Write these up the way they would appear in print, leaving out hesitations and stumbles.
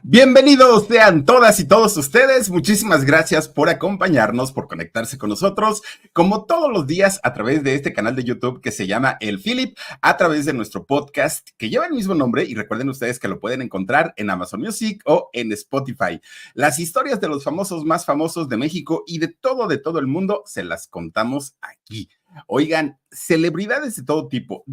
Bienvenidos sean todas y todos ustedes. Muchísimas gracias por acompañarnos, por conectarse con nosotros, como todos los días a través de este canal de YouTube que se llama El Philip, a través de nuestro podcast que lleva el mismo nombre y recuerden ustedes que lo pueden encontrar en Amazon Music o en Spotify. Las historias de los famosos más famosos de México y de todo el mundo se las contamos aquí. Oigan, celebridades de todo tipo,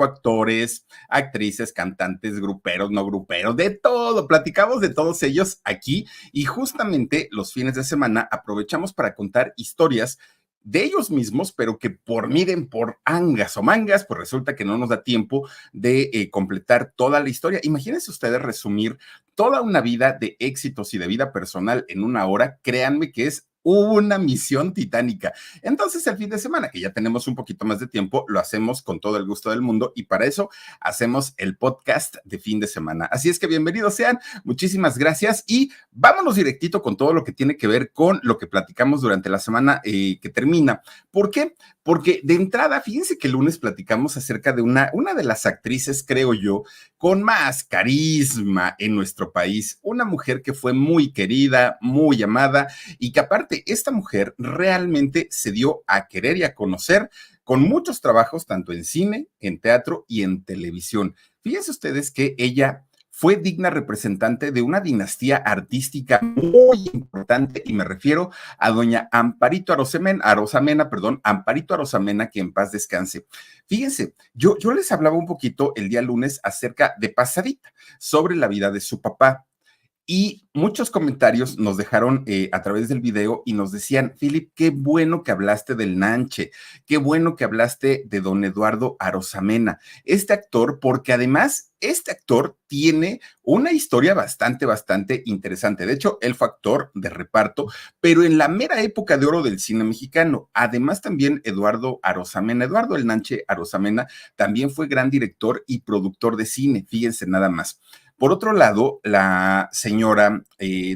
actores, actrices, cantantes, gruperos, no gruperos, de todo. Platicamos de todos ellos aquí y justamente los fines de semana aprovechamos para contar historias de ellos mismos, pero que miren por angas o mangas, pues resulta que no nos da tiempo de completar toda la historia. Imagínense ustedes resumir toda una vida de éxitos y de vida personal en una hora. Créanme que es una misión titánica. Entonces, el fin de semana, que ya tenemos un poquito más de tiempo, lo hacemos con todo el gusto del mundo y para eso hacemos el podcast de fin de semana. Así es que bienvenidos sean, muchísimas gracias y vámonos directito con todo lo que tiene que ver con lo que platicamos durante la semana que termina. ¿Por qué? Porque de entrada, fíjense que el lunes platicamos acerca de una de las actrices, creo yo, con más carisma en nuestro país, una mujer que fue muy querida, muy amada y que aparte esta mujer realmente se dio a querer y a conocer con muchos trabajos, tanto en cine, en teatro y en televisión. Fíjense ustedes que ella fue digna representante de una dinastía artística muy importante y me refiero a doña Amparito Arosamena, Amparito Arosamena, que en paz descanse. Fíjense, yo les hablaba un poquito el día lunes acerca de pasadita sobre la vida de su papá. Y muchos comentarios nos dejaron a través del video y nos decían, Philip, qué bueno que hablaste del Nanche, qué bueno que hablaste de don Eduardo Arosamena, este actor, porque además este actor tiene una historia bastante interesante. De hecho, él fue actor de reparto, pero en la mera época de oro del cine mexicano. Además, también Eduardo Arosamena, Eduardo el Nanche Arosamena, también fue gran director y productor de cine, fíjense nada más. Por otro lado, la señora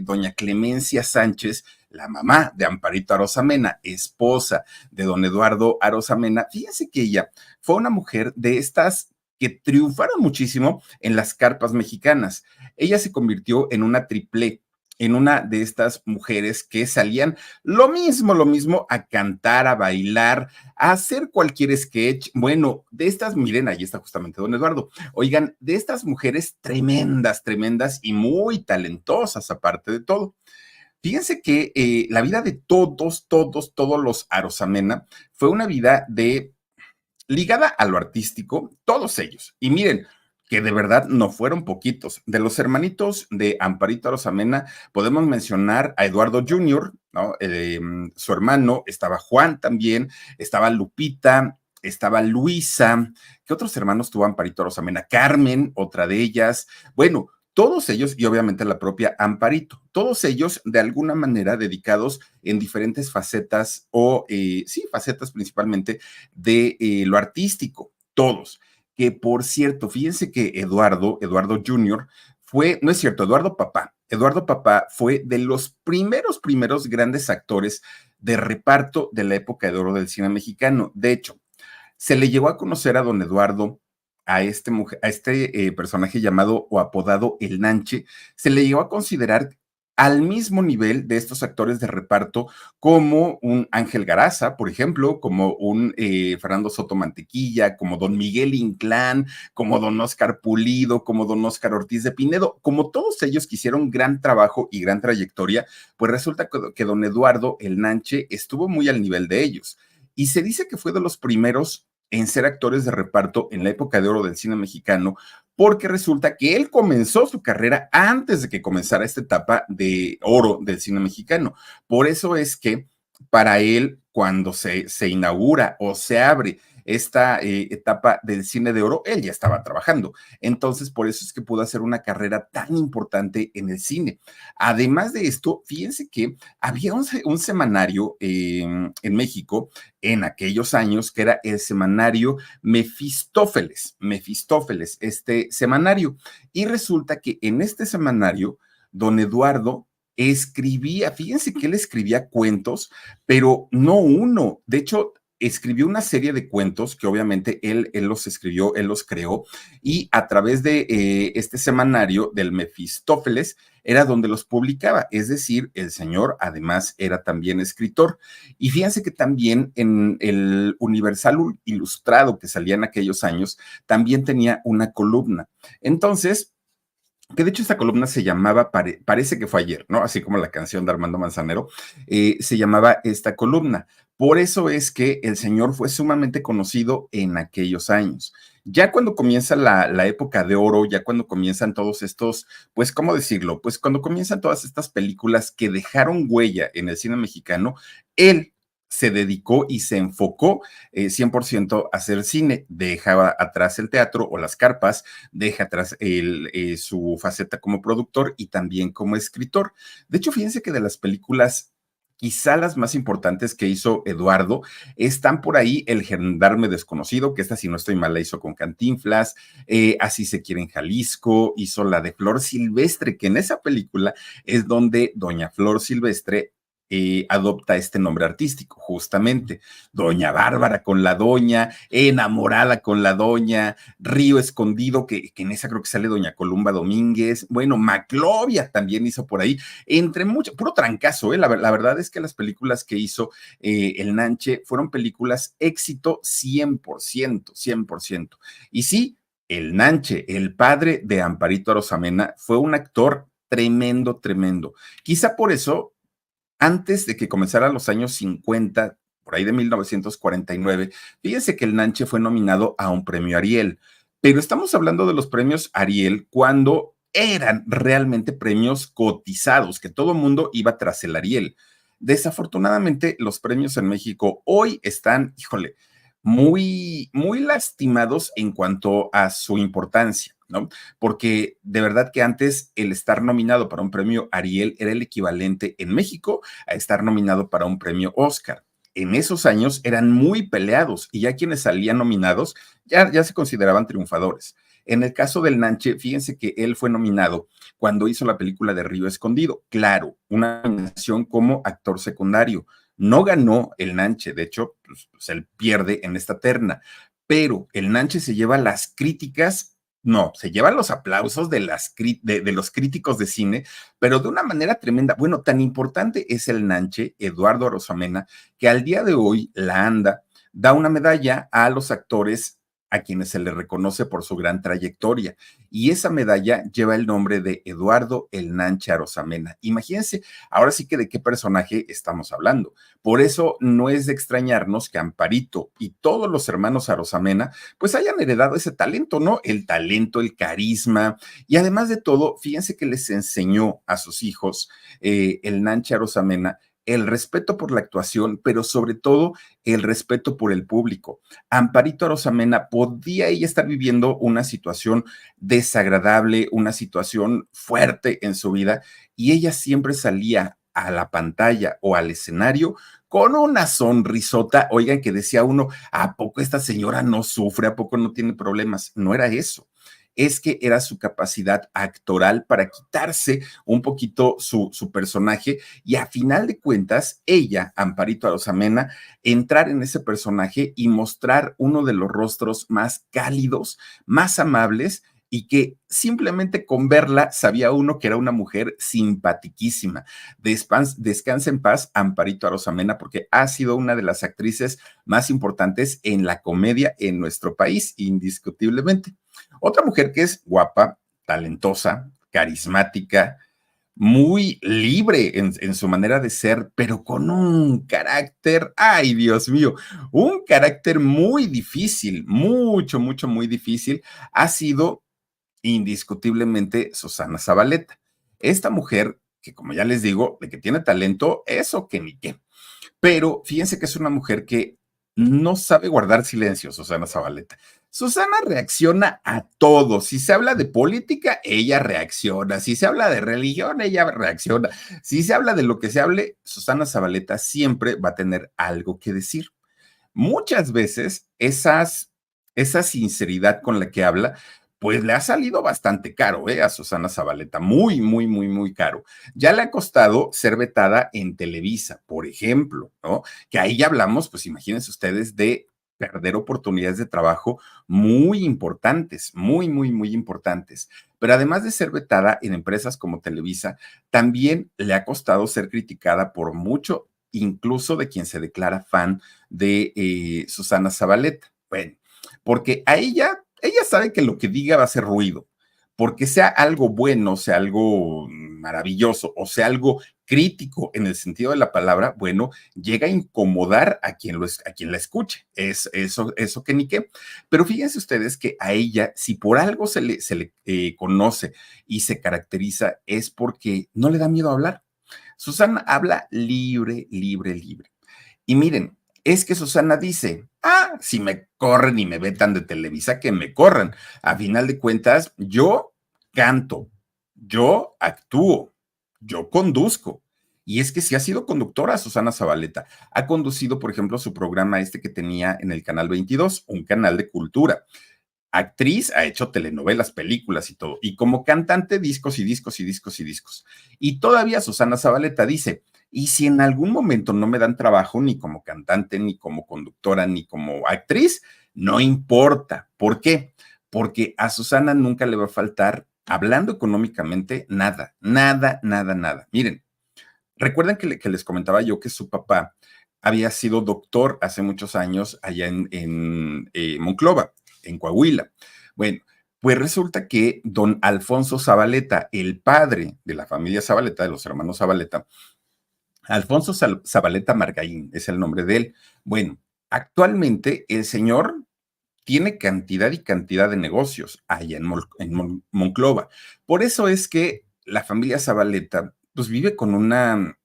doña Clemencia Sánchez, la mamá de Amparito Arosamena, esposa de don Eduardo Arosamena, fíjense que ella fue una mujer de estas que triunfaron muchísimo en las carpas mexicanas. Ella se convirtió en una triple, en una de estas mujeres que salían lo mismo a cantar, a bailar, a hacer cualquier sketch. Bueno, de estas, miren, ahí está justamente don Eduardo. Oigan, de estas mujeres tremendas y muy talentosas, aparte de todo. Fíjense que la vida de todos los Arosamena fue una vida ligada a lo artístico, todos ellos. Y miren, que de verdad no fueron poquitos. De los hermanitos de Amparito Arosamena, podemos mencionar a Eduardo Jr., ¿no? Su hermano, estaba Juan también, estaba Lupita, estaba Luisa. ¿Qué otros hermanos tuvo Amparito Arosamena? Carmen, otra de ellas. Bueno, todos ellos, y obviamente la propia Amparito, todos ellos de alguna manera dedicados en diferentes facetas sí, facetas principalmente de lo artístico, todos. Que por cierto, fíjense que Eduardo Jr. no es cierto, Eduardo Papá fue de los primeros grandes actores de reparto de la época de oro del cine mexicano. De hecho, se le llegó a conocer a don Eduardo, a este personaje llamado o apodado El Nanche, se le llegó a considerar al mismo nivel de estos actores de reparto como un Ángel Garaza, por ejemplo, como un Fernando Soto Mantequilla, como don Miguel Inclán, como don Oscar Pulido, como don Oscar Ortiz de Pinedo, como todos ellos que hicieron gran trabajo y gran trayectoria, pues resulta que don Eduardo El Nanche estuvo muy al nivel de ellos. Y se dice que fue de los primeros en ser actores de reparto en la época de oro del cine mexicano, porque resulta que él comenzó su carrera antes de que comenzara esta etapa de oro del cine mexicano. Por eso es que para él, cuando se inaugura o se abre esta etapa del cine de oro, él ya estaba trabajando. Entonces, por eso es que pudo hacer una carrera tan importante en el cine. Además de esto, fíjense que había un semanario en México en aquellos años que era el semanario Mefistófeles, este semanario. Y resulta que en este semanario, don Eduardo escribía, fíjense que él escribía cuentos, pero no uno. De hecho, escribió una serie de cuentos que obviamente él los escribió, él los creó, y a través de este semanario del Mefistófeles era donde los publicaba. Es decir, el señor además era también escritor. Y fíjense que también en el Universal Ilustrado que salía en aquellos años, también tenía una columna. Entonces, que de hecho esta columna se llamaba Parece que fue ayer, ¿no? Así como la canción de Armando Manzanero, se llamaba esta columna. Por eso es que el señor fue sumamente conocido en aquellos años. Ya cuando comienza la época de oro, ya cuando comienzan todos estos, pues, ¿cómo decirlo? Pues cuando comienzan todas estas películas que dejaron huella en el cine mexicano, él se dedicó y se enfocó 100% a hacer cine, dejaba atrás el teatro o las carpas, deja atrás su faceta como productor y también como escritor. De hecho, fíjense que de las películas quizá las más importantes que hizo Eduardo, están por ahí El Gendarme Desconocido, que esta, si no estoy mal, la hizo con Cantinflas, Así se quiere en Jalisco, hizo la de Flor Silvestre, que en esa película es donde doña Flor Silvestre adopta este nombre artístico, justamente. Doña Bárbara con la doña, enamorada con la doña, Río Escondido, que en esa creo que sale doña Columba Domínguez, bueno, Maclovia también hizo por ahí, entre muchos, puro trancazo, la verdad es que las películas que hizo el Nanche fueron películas éxito 100%, 100%. Y sí, el Nanche, el padre de Amparito Arosamena, fue un actor tremendo, tremendo. Quizá por eso antes de que comenzaran los años 50, por ahí de 1949, fíjense que el Nanche fue nominado a un premio Ariel, pero estamos hablando de los premios Ariel cuando eran realmente premios cotizados, que todo el mundo iba tras el Ariel. Desafortunadamente, los premios en México hoy están, híjole, muy, muy lastimados en cuanto a su importancia, ¿no? Porque de verdad que antes el estar nominado para un premio Ariel era el equivalente en México a estar nominado para un premio Oscar. En esos años eran muy peleados y ya quienes salían nominados ya se consideraban triunfadores. En el caso del Nanche, fíjense que él fue nominado cuando hizo la película de Río Escondido. Claro, una nominación como actor secundario. No ganó el Nanche, de hecho, pues él pierde en esta terna, pero el Nanche se lleva las críticas, no, se lleva los aplausos de los críticos de cine, pero de una manera tremenda. Bueno, tan importante es el Nanche, Eduardo Rosamena, que al día de hoy la ANDA da una medalla a los actores a quienes se les reconoce por su gran trayectoria. Y esa medalla lleva el nombre de Eduardo el Nanche Arosamena. Imagínense, ahora sí que de qué personaje estamos hablando. Por eso no es de extrañarnos que Amparito y todos los hermanos Arosamena pues hayan heredado ese talento, ¿no? El talento, el carisma y además de todo, fíjense que les enseñó a sus hijos el Nanche Arosamena el respeto por la actuación, pero sobre todo el respeto por el público. Amparito Arosamena podía ella estar viviendo una situación desagradable, una situación fuerte en su vida, y ella siempre salía a la pantalla o al escenario con una sonrisota, oigan, que decía uno, ¿a poco esta señora no sufre? ¿A poco no tiene problemas? No era eso. Es que era su capacidad actoral para quitarse un poquito su personaje y a final de cuentas, ella, Amparito Arosamena, entrar en ese personaje y mostrar uno de los rostros más cálidos, más amables y que simplemente con verla sabía uno que era una mujer simpatiquísima. Descansa en paz, Amparito Arosamena, porque ha sido una de las actrices más importantes en la comedia en nuestro país, indiscutiblemente. Otra mujer que es guapa, talentosa, carismática, muy libre en su manera de ser, pero con un carácter, ay Dios mío, un carácter muy difícil, mucho, mucho, muy difícil, ha sido indiscutiblemente Susana Zabaleta. Esta mujer, que como ya les digo, de que tiene talento, eso que ni qué. Pero fíjense que es una mujer que no sabe guardar silencio, Susana Zabaleta. Susana reacciona a todo. Si se habla de política, ella reacciona. Si se habla de religión, ella reacciona. Si se habla de lo que se hable, Susana Zabaleta siempre va a tener algo que decir. Muchas veces esa sinceridad con la que habla pues le ha salido bastante caro, a Susana Zabaleta, muy, muy, muy, muy caro. Ya le ha costado ser vetada en Televisa, por ejemplo, ¿no? Que ahí ya hablamos, pues imagínense ustedes, de perder oportunidades de trabajo muy importantes, muy, muy, muy importantes. Pero además de ser vetada en empresas como Televisa, también le ha costado ser criticada por mucho, incluso de quien se declara fan de Susana Zabaleta. Bueno, porque a ella sabe que lo que diga va a hacer ruido, porque sea algo bueno, sea algo maravilloso o sea algo crítico en el sentido de la palabra, bueno, llega a incomodar a quien, a quien la escuche. Es eso que ni qué. Pero fíjense ustedes que a ella, si por algo se le conoce y se caracteriza, es porque no le da miedo hablar. Susana habla libre, libre, libre. Y miren, es que Susana dice, si me corren y me vetan de Televisa, que me corran. A final de cuentas, yo canto, yo actúo, yo conduzco. Y es que sí ha sido conductora Susana Zabaleta. Ha conducido, por ejemplo, su programa este que tenía en el Canal 22, un canal de cultura. Actriz, ha hecho telenovelas, películas y todo. Y como cantante, discos y discos y discos y discos. Y todavía Susana Zabaleta dice, y si en algún momento no me dan trabajo ni como cantante, ni como conductora, ni como actriz, no importa. ¿Por qué? Porque a Susana nunca le va a faltar, hablando económicamente, nada, nada, nada, nada. Miren, recuerden que les comentaba yo que su papá había sido doctor hace muchos años allá en Monclova, en Coahuila. Bueno, pues resulta que don Alfonso Zabaleta, el padre de la familia Zabaleta, de los hermanos Zabaleta, Alfonso Zabaleta Margaín es el nombre de él. Bueno, actualmente el señor tiene cantidad y cantidad de negocios allá en Monclova. Por eso es que la familia Zabaleta pues vive con una,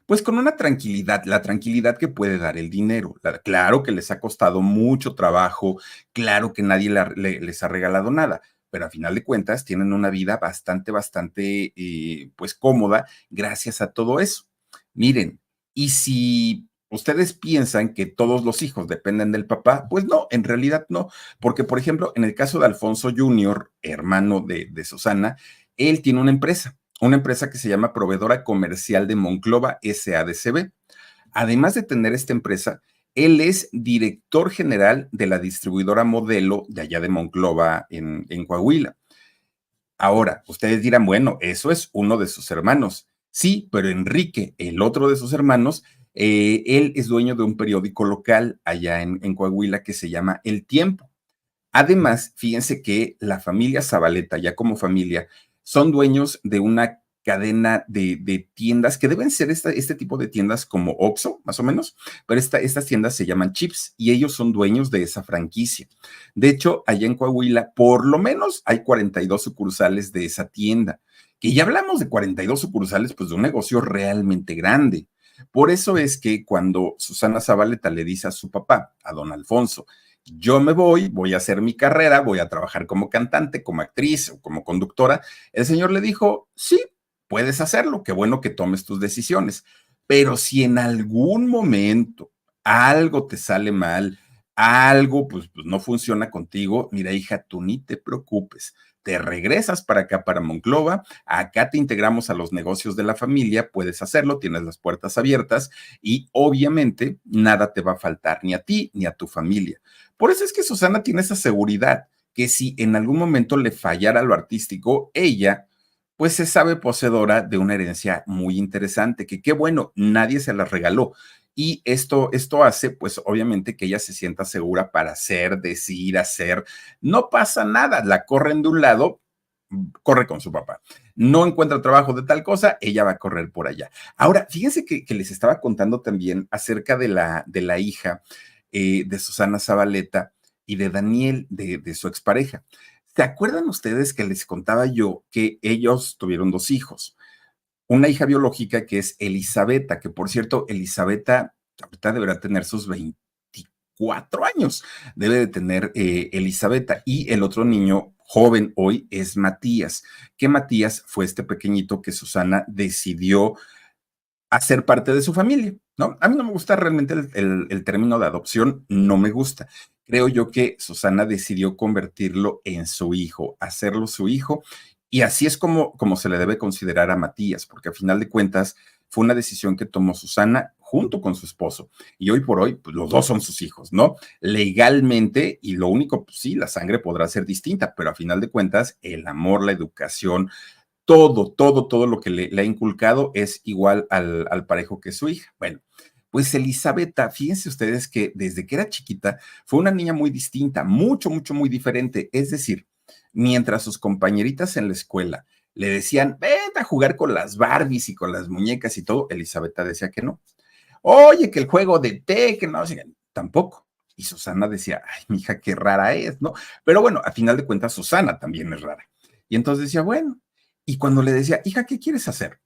pues con una tranquilidad, la tranquilidad que puede dar el dinero. Claro que les ha costado mucho trabajo, claro que nadie les ha regalado nada, pero a final de cuentas tienen una vida bastante, bastante, pues cómoda gracias a todo eso. Miren, y si ustedes piensan que todos los hijos dependen del papá, pues no, en realidad no, porque por ejemplo, en el caso de Alfonso Jr., hermano de Susana, él tiene una empresa que se llama Proveedora Comercial de Monclova SADCB. Además de tener esta empresa, él es director general de la distribuidora Modelo de allá de Monclova en Coahuila. Ahora, ustedes dirán, bueno, eso es uno de sus hermanos. Sí, pero Enrique, el otro de sus hermanos, él es dueño de un periódico local allá en Coahuila que se llama El Tiempo. Además, fíjense que la familia Zabaleta, ya como familia, son dueños de una cadena de tiendas que deben ser este tipo de tiendas como Oxxo, más o menos, pero estas tiendas se llaman Chips y ellos son dueños de esa franquicia. De hecho, allá en Coahuila, por lo menos hay 42 sucursales de esa tienda, que ya hablamos de 42 sucursales, pues de un negocio realmente grande. Por eso es que cuando Susana Zabaleta le dice a su papá, a don Alfonso, yo me voy a hacer mi carrera, voy a trabajar como cantante, como actriz o como conductora. El señor le dijo, sí, puedes hacerlo, qué bueno que tomes tus decisiones, pero si en algún momento algo te sale mal, algo pues no funciona contigo, mira hija, tú ni te preocupes. Te regresas para acá, para Monclova, acá te integramos a los negocios de la familia, puedes hacerlo, tienes las puertas abiertas y obviamente nada te va a faltar, ni a ti ni a tu familia. Por eso es que Susana tiene esa seguridad, que si en algún momento le fallara lo artístico, ella pues se sabe poseedora de una herencia muy interesante, que qué bueno, nadie se la regaló. Y esto hace, pues obviamente, que ella se sienta segura para hacer, decir, hacer. No pasa nada, la corren de un lado, corre con su papá. No encuentra trabajo de tal cosa, ella va a correr por allá. Ahora, fíjense que les estaba contando también acerca de la hija de Susana Zabaleta y de Daniel, de su expareja. ¿Se acuerdan ustedes que les contaba yo que ellos tuvieron dos hijos? Una hija biológica que es Elisabetta, que por cierto, Elisabetta ahorita deberá tener sus 24 años, debe de tener Elisabetta, y el otro niño joven hoy es Matías, que Matías fue este pequeñito que Susana decidió hacer parte de su familia, ¿no? A mí no me gusta realmente el término de adopción, no me gusta. creo yo que Susana decidió convertirlo en su hijo, hacerlo su hijo, y así es como se le debe considerar a Matías, porque a final de cuentas fue una decisión que tomó Susana junto con su esposo, y hoy por hoy, pues los dos son sus hijos, ¿no? Legalmente, y lo único, pues sí, la sangre podrá ser distinta, pero a final de cuentas, el amor, la educación, todo lo que le ha inculcado es igual al parejo que su hija. Bueno, pues Elisabetta, fíjense ustedes que desde que era chiquita fue una niña muy distinta, muy diferente. Es decir, mientras sus compañeritas en la escuela le decían, vete a jugar con las Barbies y con las muñecas y todo, Elisabetta decía que no. Oye, que el juego de té, que no, tampoco. Y Susana decía, ay, mija, qué rara es, ¿no? Pero bueno, a final de cuentas, Susana también es rara. Y entonces decía, bueno, y cuando le decía, hija, ¿qué quieres hacer?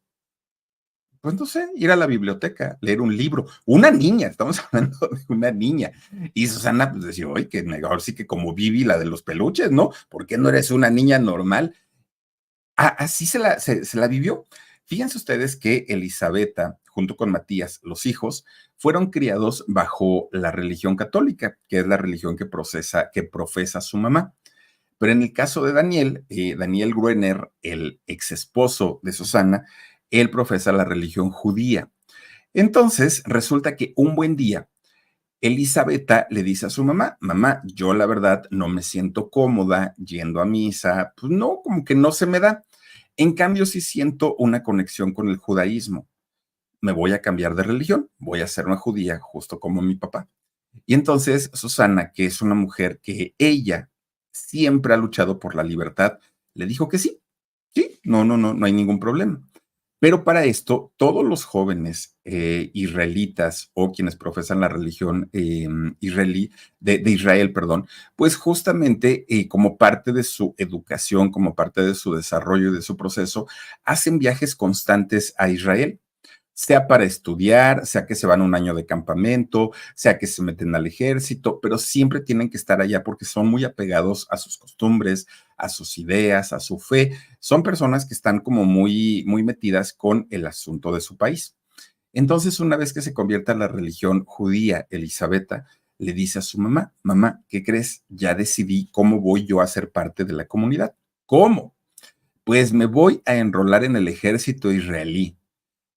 Pues no sé, ir a la biblioteca, leer un libro. Una niña, estamos hablando de una niña. Y Susana pues decía, oye, que mejor sí que como Vivi, la de los peluches, ¿no? ¿Por qué no eres una niña normal? Así se la vivió. Fíjense ustedes que Elisabetta, junto con Matías, los hijos, fueron criados bajo la religión católica, que es la religión que profesa su mamá. Pero en el caso de Daniel, Daniel Gruener, el ex esposo de Susana, él profesa la religión judía. Entonces, resulta que un buen día, Elisabetta le dice a su mamá, mamá, yo la verdad no me siento cómoda yendo a misa, pues no, como que no se me da. En cambio, sí siento una conexión con el judaísmo. Me voy a cambiar de religión, voy a ser una judía, justo como mi papá. Y entonces Susana, que es una mujer que ella siempre ha luchado por la libertad, le dijo que sí, sí, no hay ningún problema. Pero para esto, todos los jóvenes israelitas o quienes profesan la religión israelí, de Israel, perdón, pues justamente como parte de su educación, como parte de su desarrollo y de su proceso, hacen viajes constantes a Israel, sea para estudiar, sea que se van un año de campamento, sea que se meten al ejército, pero siempre tienen que estar allá porque son muy apegados a sus costumbres, a sus ideas, a su fe. Son personas que están como muy metidas con el asunto de su país. Entonces, una vez que se convierte a la religión judía, Elisabetta le dice a su mamá, mamá, ¿qué crees? Ya decidí cómo voy yo a ser parte de la comunidad. ¿Cómo? Pues me voy a enrolar en el ejército israelí.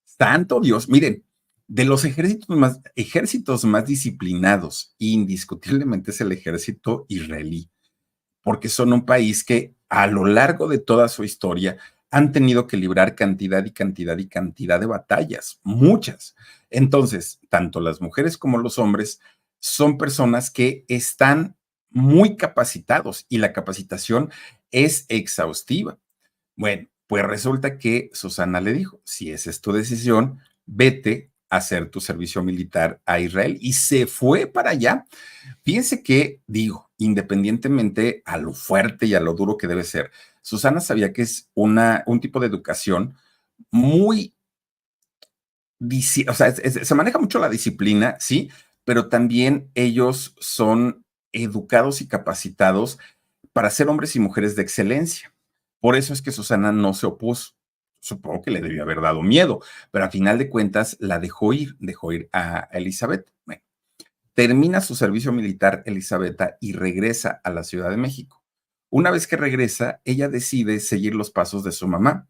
Santo Dios, miren, de los ejércitos más disciplinados, indiscutiblemente es el ejército israelí, porque son un país que a lo largo de toda su historia han tenido que librar cantidad y cantidad y cantidad de batallas, muchas. Entonces, tanto las mujeres como los hombres son personas que están muy capacitados y la capacitación es exhaustiva. Bueno, pues resulta que Susana le dijo, si esa es tu decisión, vete a hacer tu servicio militar a Israel y se fue para allá. Fíjense que, digo, independientemente a lo fuerte y a lo duro que debe ser, Susana sabía que es un tipo de educación muy, o sea, se maneja mucho la disciplina, sí, pero también ellos son educados y capacitados para ser hombres y mujeres de excelencia. Por eso es que Susana no se opuso. Supongo que le debió haber dado miedo, pero a final de cuentas la dejó ir a Elizabeth. Bueno, termina su servicio militar Elisabetta y regresa a la Ciudad de México. Una vez que regresa, ella decide seguir los pasos de su mamá,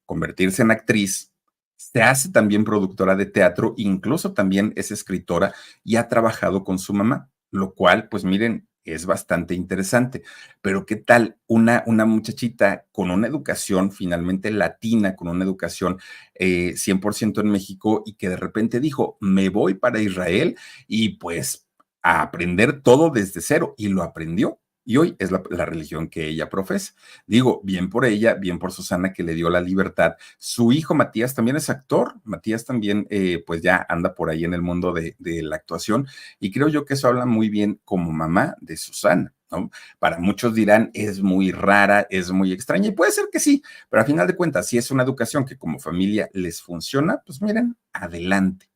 convertirse en actriz, se hace también productora de teatro, incluso también es escritora y ha trabajado con su mamá, lo cual, pues miren, es bastante interesante. Pero ¿qué tal una muchachita con una educación finalmente latina, con una educación 100% en México y que de repente dijo, me voy para Israel y pues a aprender todo desde cero y lo aprendió? Y hoy es la religión que ella profesa. Digo, bien por ella, bien por Susana que le dio la libertad. Su hijo Matías también es actor. Matías también, pues ya anda por ahí en el mundo de la actuación. Y creo yo que eso habla muy bien como mamá de Susana, ¿no? Para muchos dirán, es muy rara, es muy extraña. Y puede ser que sí, pero a final de cuentas, si es una educación que como familia les funciona, pues miren, adelante.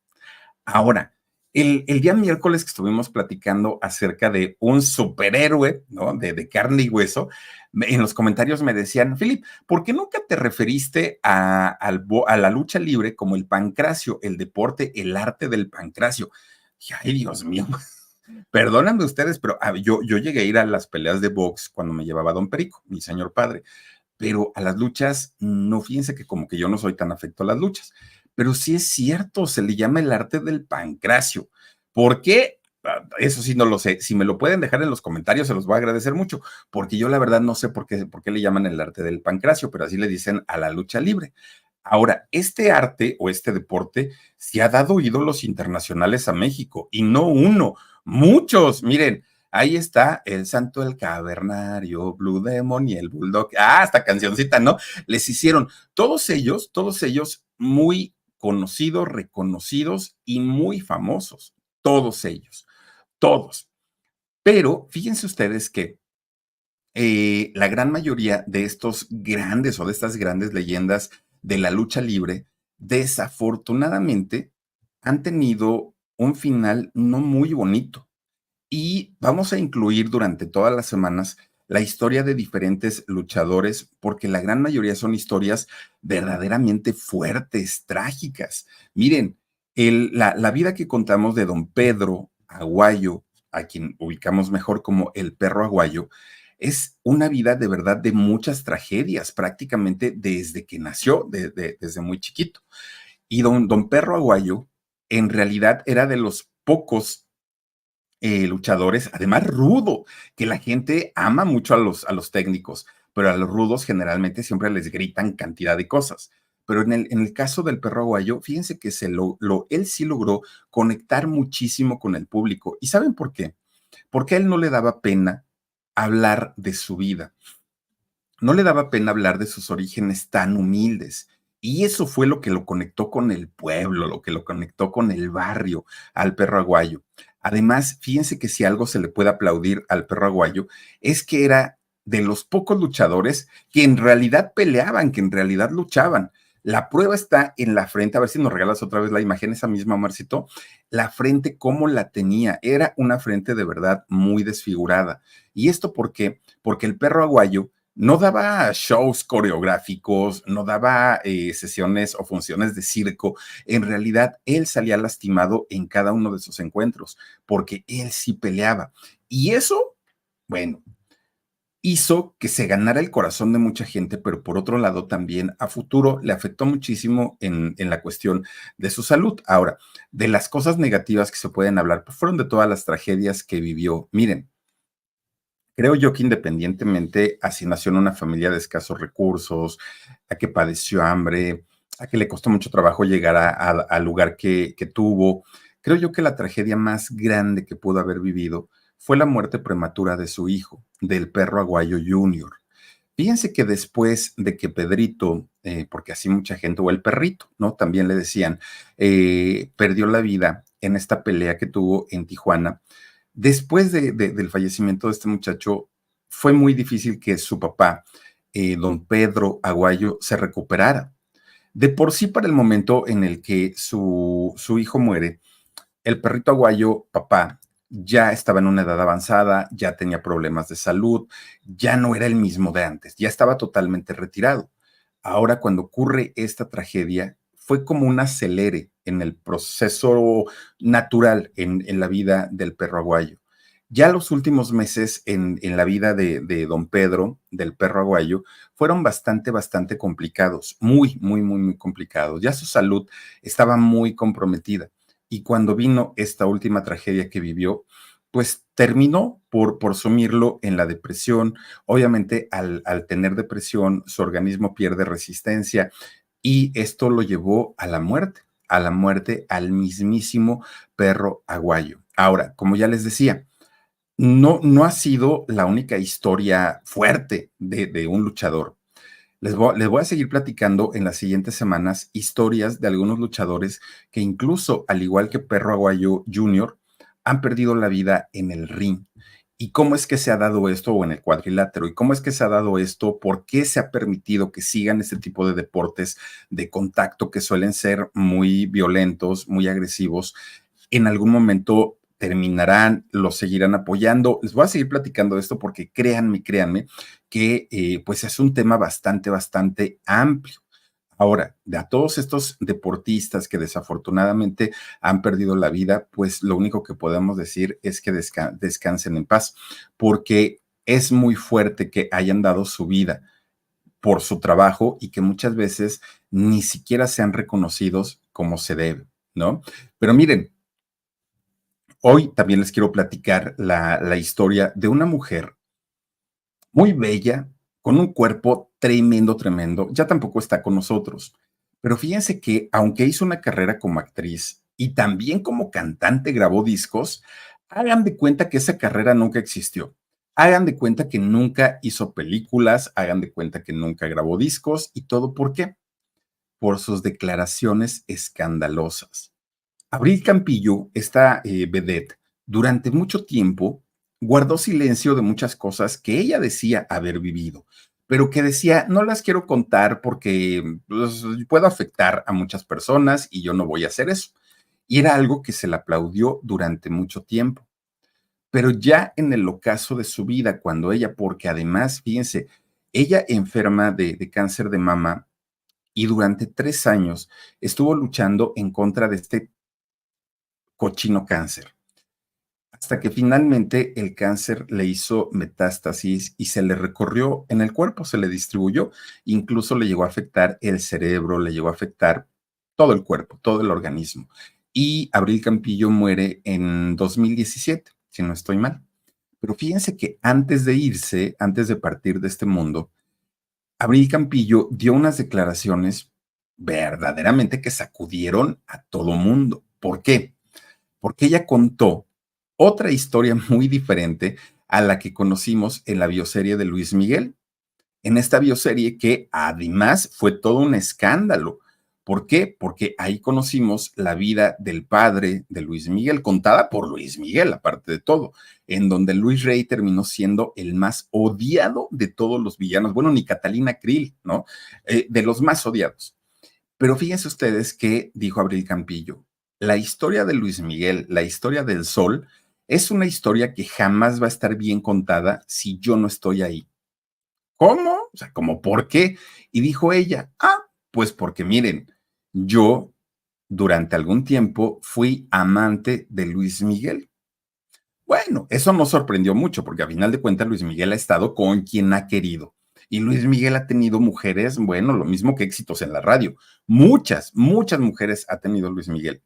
Ahora, el día miércoles que estuvimos platicando acerca de un superhéroe, ¿no? De carne y hueso, en los comentarios me decían, Philip, ¿por qué nunca te referiste a la lucha libre como el pancracio, el deporte, el arte del pancracio? Y, ay, Dios mío, Perdónenme ustedes, pero yo llegué a ir a las peleas de box cuando me llevaba Don Perico, mi señor padre, pero a las luchas, no, fíjense que como que yo no soy tan afecto a las luchas, pero sí es cierto, se le llama el arte del pancracio. ¿Por qué? Eso sí no lo sé. Si me lo pueden dejar en los comentarios, se los voy a agradecer mucho, porque yo la verdad no sé por qué le llaman el arte del pancracio, pero así le dicen a la lucha libre. Ahora, este arte o este deporte se ha dado ídolos internacionales a México y no uno, muchos. Miren, ahí está el Santo el Cavernario, Blue Demon y el Bulldog. Ah, esta cancioncita, ¿no? Les hicieron todos ellos muy conocidos, reconocidos y muy famosos. Todos ellos, todos. Pero fíjense ustedes que la gran mayoría de estos grandes o de estas grandes leyendas de la lucha libre, desafortunadamente, han tenido un final no muy bonito. Y vamos a incluir durante todas las semanas la historia de diferentes luchadores, porque la gran mayoría son historias verdaderamente fuertes, trágicas. Miren, la vida que contamos de don Pedro Aguayo, a quien ubicamos mejor como el perro Aguayo, es una vida de verdad de muchas tragedias, prácticamente desde que nació, desde muy chiquito. Y don Perro Aguayo en realidad era de los pocos luchadores, además rudo, que la gente ama mucho a los técnicos, pero a los rudos generalmente siempre les gritan cantidad de cosas. Pero en el caso del perro aguayo, fíjense que él sí logró conectar muchísimo con el público. ¿Y saben por qué? Porque a él no le daba pena hablar de su vida, no le daba pena hablar de sus orígenes tan humildes. Y eso fue lo que lo conectó con el pueblo, lo que lo conectó con el barrio, al perro aguayo. Además, fíjense que si algo se le puede aplaudir al perro aguayo, es que era de los pocos luchadores que en realidad peleaban, que en realidad luchaban. La prueba está en la frente, a ver si nos regalas otra vez la imagen, esa misma, Marcito. La frente, cómo la tenía, era una frente de verdad muy desfigurada. ¿Y esto por qué? Porque el perro aguayo no daba shows coreográficos, no daba sesiones o funciones de circo. En realidad, él salía lastimado en cada uno de sus encuentros, porque él sí peleaba. Y eso, bueno, hizo que se ganara el corazón de mucha gente, pero por otro lado también a futuro le afectó muchísimo en la cuestión de su salud. Ahora, de las cosas negativas que se pueden hablar, pues fueron de todas las tragedias que vivió. Miren, creo yo que independientemente a si nació en una familia de escasos recursos, a que padeció hambre, a que le costó mucho trabajo llegar al lugar que tuvo, creo yo que la tragedia más grande que pudo haber vivido fue la muerte prematura de su hijo, del perro Aguayo Jr. Fíjense que después de que Pedrito, porque así mucha gente, o el perrito, ¿no? También le decían, perdió la vida en esta pelea que tuvo en Tijuana. Después del fallecimiento de este muchacho, fue muy difícil que su papá, don Pedro Aguayo, se recuperara. De por sí, para el momento en el que su hijo muere, el perrito Aguayo, papá, ya estaba en una edad avanzada, ya tenía problemas de salud, ya no era el mismo de antes, ya estaba totalmente retirado. Ahora, cuando ocurre esta tragedia, fue como un acelere en el proceso natural en la vida del perro aguayo. Ya los últimos meses en la vida de don Pedro, del perro aguayo, fueron bastante complicados, muy complicados. Ya su salud estaba muy comprometida. Y cuando vino esta última tragedia que vivió, pues terminó por sumirlo en la depresión. Obviamente, al tener depresión, su organismo pierde resistencia y esto lo llevó a la muerte al mismísimo perro aguayo. Ahora, como ya les decía, no ha sido la única historia fuerte de un luchador. Les voy a seguir platicando en las siguientes semanas historias de algunos luchadores que incluso, al igual que Perro Aguayo Jr., han perdido la vida en el ring. ¿Y cómo es que se ha dado esto o en el cuadrilátero? ¿Y cómo es que se ha dado esto? ¿Por qué se ha permitido que sigan este tipo de deportes de contacto que suelen ser muy violentos, muy agresivos? En algún momento terminarán, los seguirán apoyando. Les voy a seguir platicando de esto porque créanme que pues es un tema bastante amplio. Ahora, de a todos estos deportistas que desafortunadamente han perdido la vida, pues lo único que podemos decir es que descansen en paz, porque es muy fuerte que hayan dado su vida por su trabajo y que muchas veces ni siquiera sean reconocidos como se debe, ¿no? Pero miren, hoy también les quiero platicar la historia de una mujer muy bella, con un cuerpo tremendo, tremendo. Ya tampoco está con nosotros. Pero fíjense que aunque hizo una carrera como actriz y también como cantante grabó discos, hagan de cuenta que esa carrera nunca existió. Hagan de cuenta que nunca hizo películas, hagan de cuenta que nunca grabó discos y todo. ¿Por qué? Por sus declaraciones escandalosas. Abril Campillo, esta vedette, durante mucho tiempo guardó silencio de muchas cosas que ella decía haber vivido, pero que decía, no las quiero contar porque pues, puedo afectar a muchas personas y yo no voy a hacer eso. Y era algo que se le aplaudió durante mucho tiempo. Pero ya en el ocaso de su vida, cuando ella, porque además, fíjense, ella enferma de cáncer de mama y durante 3 años estuvo luchando en contra de este cochino cáncer, hasta que finalmente el cáncer le hizo metástasis y se le recorrió en el cuerpo, se le distribuyó, incluso le llegó a afectar el cerebro, le llegó a afectar todo el cuerpo, todo el organismo. Y Abril Campillo muere en 2017, si no estoy mal. Pero fíjense que antes de irse, antes de partir de este mundo, Abril Campillo dio unas declaraciones verdaderamente que sacudieron a todo mundo. ¿Por qué? Porque ella contó otra historia muy diferente a la que conocimos en la bioserie de Luis Miguel. En esta bioserie que además fue todo un escándalo. ¿Por qué? Porque ahí conocimos la vida del padre de Luis Miguel, contada por Luis Miguel, aparte de todo, en donde Luis Rey terminó siendo el más odiado de todos los villanos. Bueno, ni Catalina Krill, ¿no? De los más odiados. Pero fíjense ustedes que dijo Abril Campillo, la historia de Luis Miguel, la historia del Sol, es una historia que jamás va a estar bien contada si yo no estoy ahí. ¿Cómo? O sea, ¿cómo por qué? Y dijo ella, pues porque miren, yo durante algún tiempo fui amante de Luis Miguel. Bueno, eso no sorprendió mucho, porque a final de cuentas Luis Miguel ha estado con quien ha querido. Y Luis Miguel ha tenido mujeres, bueno, lo mismo que éxitos en la radio. Muchas, muchas mujeres ha tenido Luis Miguel.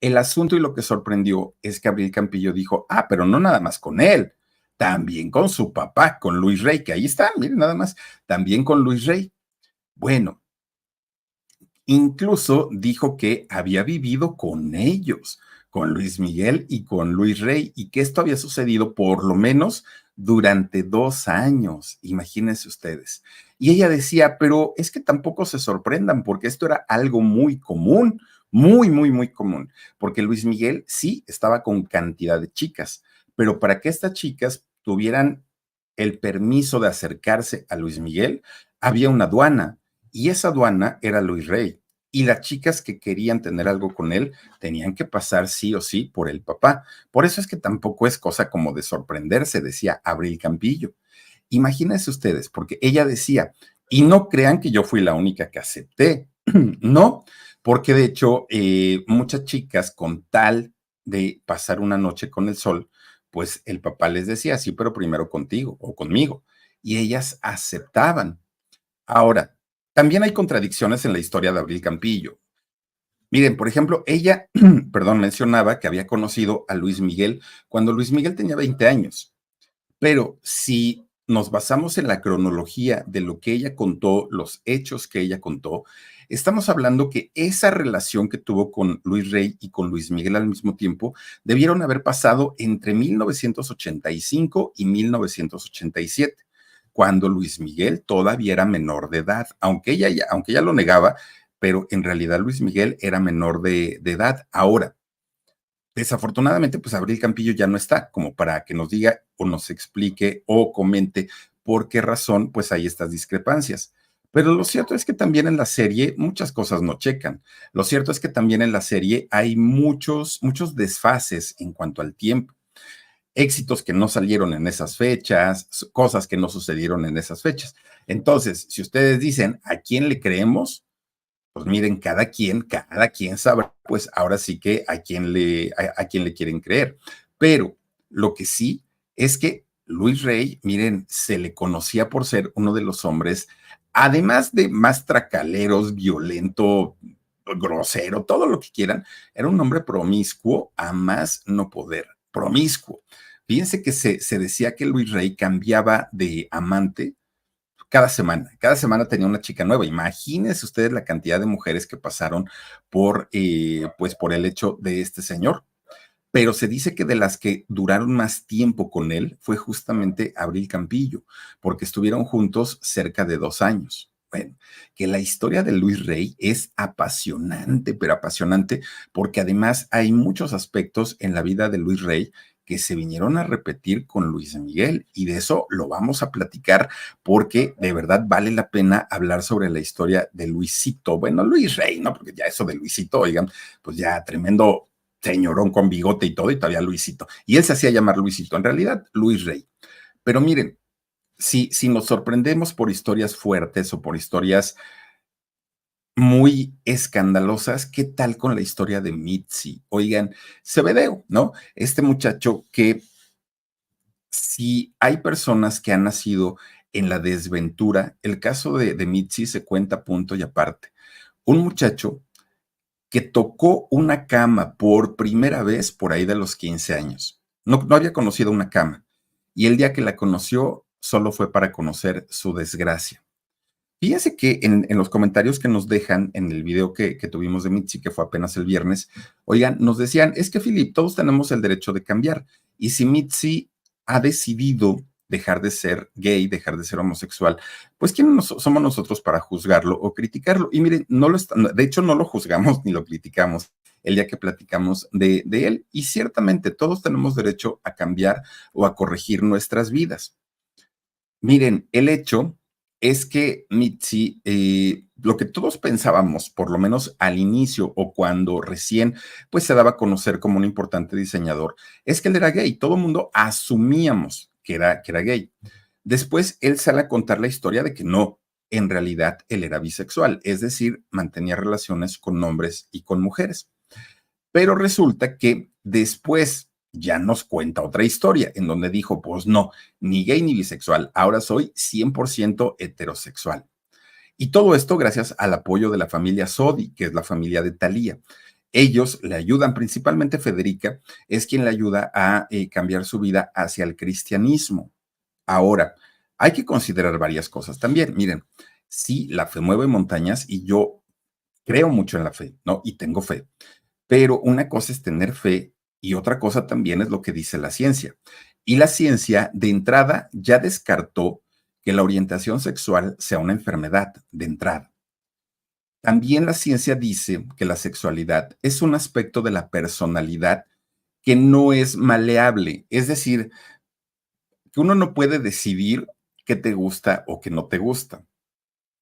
El asunto y lo que sorprendió es que Abril Campillo dijo, pero no nada más con él, también con su papá, con Luis Rey, que ahí está, miren nada más, también con Luis Rey. Bueno, incluso dijo que había vivido con ellos, con Luis Miguel y con Luis Rey, y que esto había sucedido por lo menos durante 2 años, imagínense ustedes. Y ella decía, pero es que tampoco se sorprendan, porque esto era algo muy común, muy, muy, muy común, porque Luis Miguel sí estaba con cantidad de chicas, pero para que estas chicas tuvieran el permiso de acercarse a Luis Miguel, había una aduana y esa aduana era Luis Rey. Y las chicas que querían tener algo con él tenían que pasar sí o sí por el papá. Por eso es que tampoco es cosa como de sorprenderse, decía Abril Campillo. Imagínense ustedes, porque ella decía, y no crean que yo fui la única que acepté, no, porque de hecho muchas chicas con tal de pasar una noche con el sol, pues el papá les decía, sí, pero primero contigo o conmigo. Y ellas aceptaban. Ahora, también hay contradicciones en la historia de Abril Campillo. Miren, por ejemplo, ella, perdón, mencionaba que había conocido a Luis Miguel cuando Luis Miguel tenía 20 años. Pero si nos basamos en la cronología de lo que ella contó, los hechos que ella contó, estamos hablando que esa relación que tuvo con Luis Rey y con Luis Miguel al mismo tiempo debieron haber pasado entre 1985 y 1987, cuando Luis Miguel todavía era menor de edad, aunque ella lo negaba, pero en realidad Luis Miguel era menor de edad. Ahora, desafortunadamente, pues Abril Campillo ya no está como para que nos diga o nos explique o comente por qué razón, pues hay estas discrepancias. Pero lo cierto es que también en la serie muchas cosas no checan. Lo cierto es que también en la serie hay muchos, muchos desfases en cuanto al tiempo. Éxitos que no salieron en esas fechas, cosas que no sucedieron en esas fechas. Entonces, si ustedes dicen, ¿a quién le creemos? pues miren, cada quien sabrá, pues ahora sí que a quién le quieren creer. Pero lo que sí es que Luis Rey, miren, se le conocía por ser uno de los hombres, además de más tracaleros, violento, grosero, todo lo que quieran, era un hombre promiscuo a más no poder, promiscuo. Fíjense que se decía que Luis Rey cambiaba de amante cada semana tenía una chica nueva. Imagínense ustedes la cantidad de mujeres que pasaron pues por el hecho de este señor. Pero se dice que de las que duraron más tiempo con él fue justamente Abril Campillo, porque estuvieron juntos cerca de 2 años. Bueno, que la historia de Luis Rey es apasionante, pero apasionante, porque además hay muchos aspectos en la vida de Luis Rey que se vinieron a repetir con Luis Miguel, y de eso lo vamos a platicar porque de verdad vale la pena hablar sobre la historia de Luisito. Bueno, Luis Rey, ¿no? Porque ya eso de Luisito, oigan, pues ya tremendo señorón con bigote y todo, y todavía Luisito. Y él se hacía llamar Luisito, en realidad Luis Rey. Pero miren, si nos sorprendemos por historias fuertes o por historias muy escandalosas, ¿qué tal con la historia de Mitzi? Oigan, Cebedeo, ¿no? Este muchacho que si hay personas que han nacido en la desventura, el caso de Mitzi se cuenta punto y aparte. Un muchacho que tocó una cama por primera vez por ahí de los 15 años. No había conocido una cama. Y el día que la conoció, solo fue para conocer su desgracia. Fíjense que en los comentarios que nos dejan en el video que tuvimos de Mitzi, que fue apenas el viernes, oigan, nos decían, es que Philip, todos tenemos el derecho de cambiar. Y si Mitzi ha decidido dejar de ser gay, dejar de ser homosexual, pues ¿quiénes somos nosotros para juzgarlo o criticarlo? Y miren, de hecho no lo juzgamos ni lo criticamos el día que platicamos de él. Y ciertamente todos tenemos derecho a cambiar o a corregir nuestras vidas. Miren, el hecho es que Mitzi, lo que todos pensábamos, por lo menos al inicio o cuando recién pues se daba a conocer como un importante diseñador, es que él era gay. Todo el mundo asumíamos que era gay. Después él sale a contar la historia de que no, en realidad él era bisexual, es decir, mantenía relaciones con hombres y con mujeres. Pero resulta que después ya nos cuenta otra historia en donde dijo, pues no, ni gay ni bisexual, ahora soy 100% heterosexual. Y todo esto gracias al apoyo de la familia Sodi, que es la familia de Thalía. Ellos le ayudan, principalmente Federica, es quien le ayuda a cambiar su vida hacia el cristianismo. Ahora, hay que considerar varias cosas también. Miren, sí, la fe mueve montañas y yo creo mucho en la fe, ¿no? Y tengo fe. Pero una cosa es tener fe y otra cosa también es lo que dice la ciencia. Y la ciencia de entrada ya descartó que la orientación sexual sea una enfermedad de entrada. También la ciencia dice que la sexualidad es un aspecto de la personalidad que no es maleable, es decir, que uno no puede decidir qué te gusta o qué no te gusta.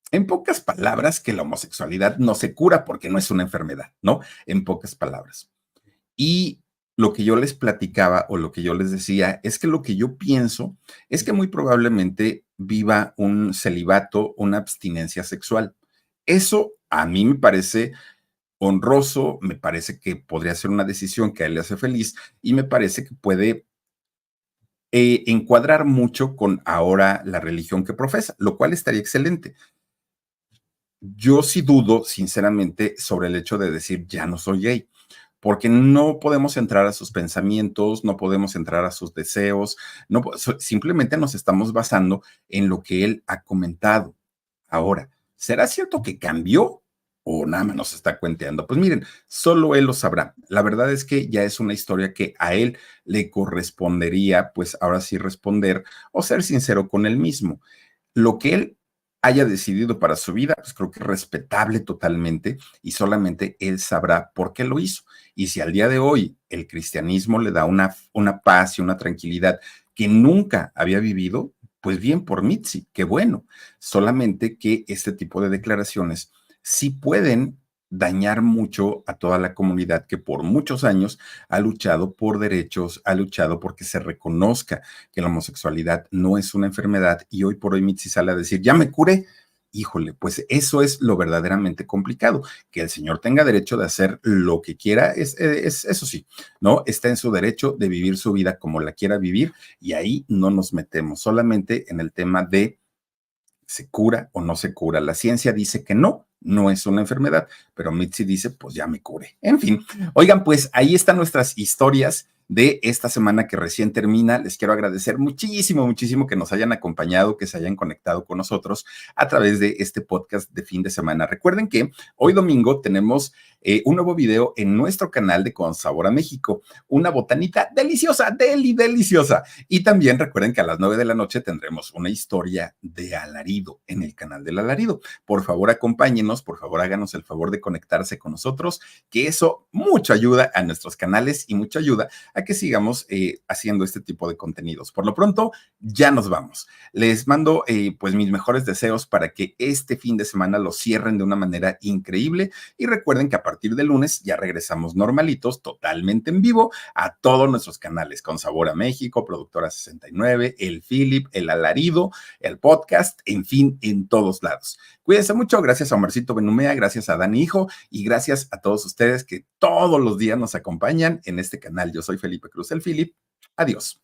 En pocas palabras, que la homosexualidad no se cura porque no es una enfermedad, ¿no? En pocas palabras. Y lo que yo les platicaba o lo que yo les decía es que lo que yo pienso es que muy probablemente viva un celibato, una abstinencia sexual. Eso a mí me parece honroso, me parece que podría ser una decisión que a él le hace feliz y me parece que puede encuadrar mucho con ahora la religión que profesa, lo cual estaría excelente. Yo sí dudo, sinceramente, sobre el hecho de decir ya no soy gay, porque no podemos entrar a sus pensamientos, no podemos entrar a sus deseos, no, simplemente nos estamos basando en lo que él ha comentado. Ahora, ¿será cierto que cambió o nada más nos está cuenteando? Pues miren, solo él lo sabrá. La verdad es que ya es una historia que a él le correspondería, pues ahora sí responder o ser sincero con él mismo. Lo que él haya decidido para su vida, pues creo que es respetable totalmente y solamente él sabrá por qué lo hizo. Y si al día de hoy el cristianismo le da una paz y una tranquilidad que nunca había vivido, pues bien por Mitzi, qué bueno. Solamente que este tipo de declaraciones sí pueden dañar mucho a toda la comunidad que por muchos años ha luchado por derechos, ha luchado porque se reconozca que la homosexualidad no es una enfermedad y hoy por hoy Mitzi sale a decir, ya me curé. híjole, pues eso es lo verdaderamente complicado, que el señor tenga derecho de hacer lo que quiera, eso sí, ¿no? Está en su derecho de vivir su vida como la quiera vivir y ahí no nos metemos solamente en el tema de se cura o no se cura. La ciencia dice que no, no es una enfermedad, pero Mitzi dice, pues ya me curé. En fin, oigan, pues ahí están nuestras historias de esta semana que recién termina. Les quiero agradecer muchísimo, muchísimo que nos hayan acompañado, que se hayan conectado con nosotros a través de este podcast de fin de semana. Recuerden que hoy domingo tenemos un nuevo video en nuestro canal de Con Sabor a México, una botanita deliciosa, deliciosa. Y también recuerden que a las 9 de la noche tendremos una historia de alarido en el canal del alarido. Por favor, acompáñenos, por favor, háganos el favor de conectarse con nosotros, que eso mucho ayuda a nuestros canales y mucho ayuda a que sigamos haciendo este tipo de contenidos. Por lo pronto, ya nos vamos. Les mando pues mis mejores deseos para que este fin de semana lo cierren de una manera increíble y recuerden que a partir de lunes ya regresamos normalitos, totalmente en vivo, a todos nuestros canales, Con Sabor a México, Productora 69, El Philip, El Alarido, el podcast, en fin, en todos lados. Cuídense mucho, gracias a Omarcito Benumea, gracias a Dani Hijo y gracias a todos ustedes que todos los días nos acompañan en este canal. Yo soy Felipe Cruz, el Philip. Adiós.